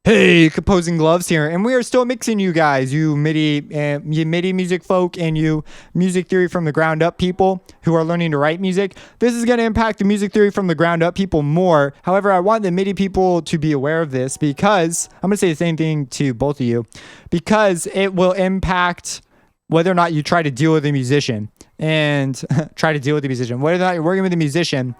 Hey, Composing Gloves here, and we are still mixing you guys, you MIDI music folk and you music theory from the ground up people who are learning to write music. This is going to impact the music theory from the ground up people more. However, I want the MIDI people to be aware of this because I'm going to say the same thing to both of you, because it will impact whether or not you try to deal with a musician and whether or not you're working with a musician.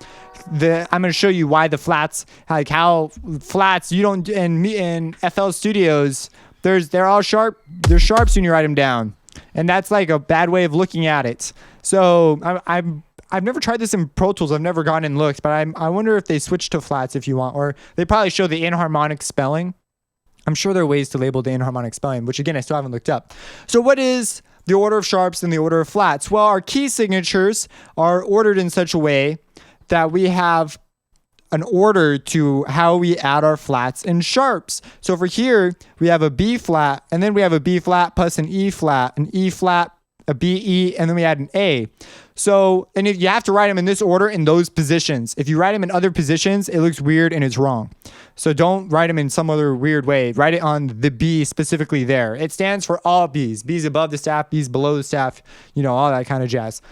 I'm going to show you why the flats, like how flats you don't in FL Studios, they're all sharp. They're sharps when you write them down, and that's like a bad way of looking at it. So I've never tried this in Pro Tools. I've never gone and looked, but I wonder if they switch to flats if you want, or they probably show the inharmonic spelling. I'm sure there are ways to label the inharmonic spelling, which again I still haven't looked up. So what is the order of sharps and the order of flats? Well, our key signatures are ordered in such a way that we have an order to how we add our flats and sharps. So over here, we have a B flat, and then we have a B flat plus an E flat, a B, E, and then we add an A. So, and if you have to write them in this order in those positions. If you write them in other positions, it looks weird and it's wrong. So don't write them in some other weird way. Write it on the B specifically there. It stands for all B's. B's above the staff, B's below the staff, all that kind of jazz.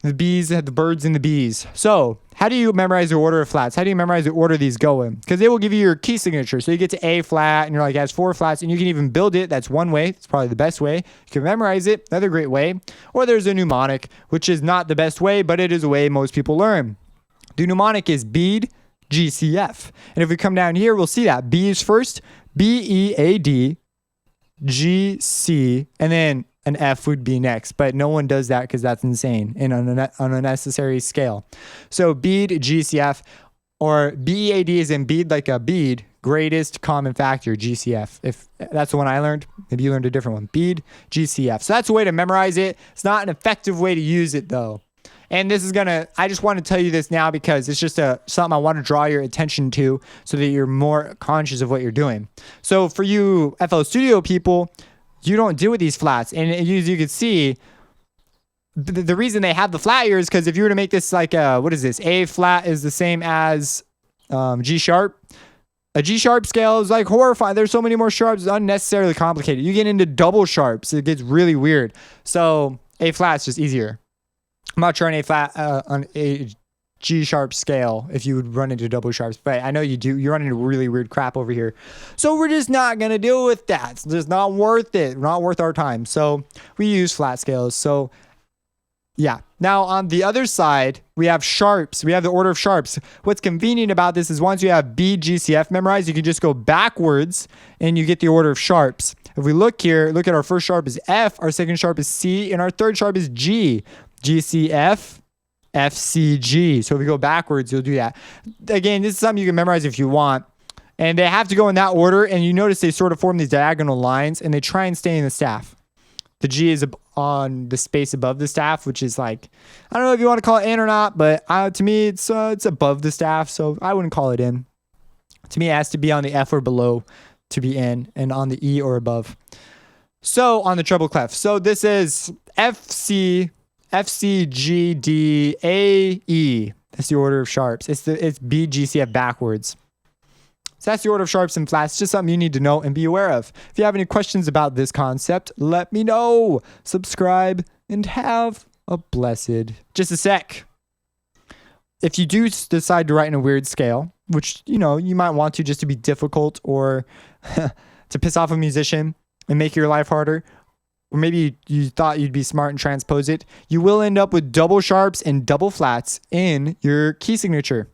The B's have the birds and the bees. So how do you memorize the order of flats? How do you memorize the order these go in? Because they will give you your key signature. So you get to A flat and you're like, it has 4 flats, and you can even build it. That's one way. It's probably the best way. You can memorize it. Another great way. Or there's a mnemonic, which is not the best way, but it is a way most people learn. The mnemonic is bead, G, C, F. And if we come down here, we'll see that B is first, B, E, A, D, G, C, and then an F would be next, but no one does that because that's insane and on an unnecessary scale. So bead, G, C, F, or B, E, A, D is in bead like a bead, greatest common factor, G, C, F. If that's the one I learned, maybe you learned a different one. Bead, G, C, F. So that's a way to memorize it. It's not an effective way to use it though. And this is I just want to tell you this now because it's just something I want to draw your attention to so that you're more conscious of what you're doing. So for you FL Studio people, you don't deal with these flats. And as you can see, the reason they have the flat here is because if you were to make this like what is this? A flat is the same as G sharp. A G sharp scale is like horrifying. There's so many more sharps. It's unnecessarily complicated. You get into double sharps. It gets really weird. So A flat's just easier. I'm not sure on A flat, on a G sharp scale if you would run into double sharps, but I know you do. You run into really weird crap over here. So we're just not going to deal with that. It's just not worth it. Not worth our time. So we use flat scales. So yeah. Now on the other side, we have sharps. We have the order of sharps. What's convenient about this is once you have B, G, C, F memorized, you can just go backwards and you get the order of sharps. If we look here, look at our first sharp is F, our second sharp is C, and our third sharp is G. G, C, F, F, C, G. So if we go backwards, you'll do that. Again, this is something you can memorize if you want. And they have to go in that order. And you notice they sort of form these diagonal lines and they try and stay in the staff. The G is on the space above the staff, which is like, I don't know if you want to call it in or not, but to me, it's above the staff. So I wouldn't call it in. To me, it has to be on the F or below to be in, and on the E or above. So on the treble clef. So this is F, C, G, D, A, E. That's the order of sharps. It's B, G, C, F backwards. So that's the order of sharps and flats. Just something you need to know and be aware of. If you have any questions about this concept, let me know. Subscribe and have a blessed. Just a sec. If you do decide to write in a weird scale, which, you might want to just to be difficult or to piss off a musician and make your life harder, or maybe you thought you'd be smart and transpose it, you will end up with double sharps and double flats in your key signature.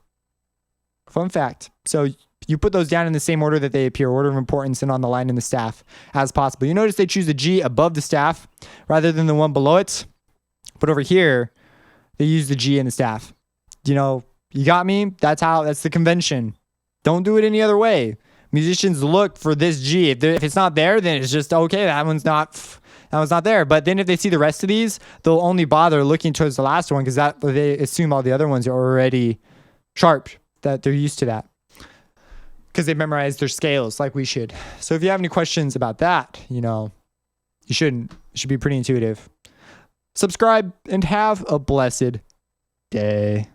Fun fact. So you put those down in the same order that they appear, order of importance, and on the line in the staff as possible. You notice they choose the G above the staff rather than the one below it. But over here, they use the G in the staff. You got me? That's the convention. Don't do it any other way. Musicians look for this G. If it's not there, then it's just, okay, that one's not there. But then if they see the rest of these, they'll only bother looking towards the last one because they assume all the other ones are already sharp, that they're used to that because they memorized their scales like we should. So if you have any questions about that, you shouldn't. It should be pretty intuitive. Subscribe and have a blessed day.